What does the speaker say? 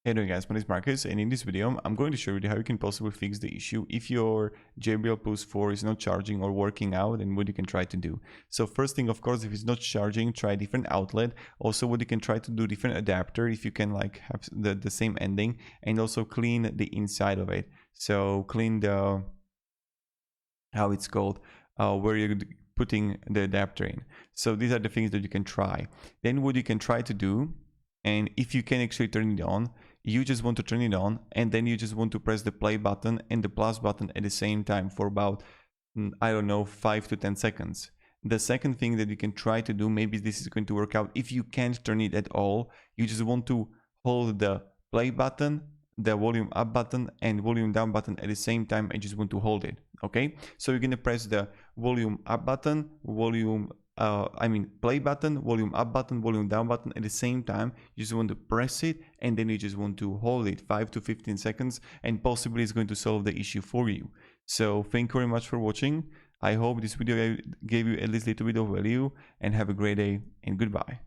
Hey there guys, my name is Marcus, and in this video I'm going to show you how you can possibly fix the issue if your JBL Pulse 4 is not charging or working out, and what you can try to do. So first thing, of course, if it's not charging, try a different outlet. Also, what you can try to do, different adapter if you can like have the same ending, and also clean the inside of it. So clean the, how it's called, where you're putting the adapter in. So these are the things that you can try. Then what you can try to do, and if you can actually turn it on, you just want to turn it on, and then you just want to press the play button and the plus button at the same time for about, I don't know, 5 to 10 seconds. The second thing that you can try to do, maybe this is going to work out, if you can't turn it at all, you just want to hold the play button, the volume up button and volume down button at the same time, and just want to hold it. Okay, so you're gonna press the volume up button, play button, volume up button, volume down button at the same time. You just want to press it, and then you just want to hold it 5 to 15 seconds, and possibly it's going to solve the issue for you. So thank you very much for watching. I hope this video gave you at least a little bit of value, and have a great day, and goodbye.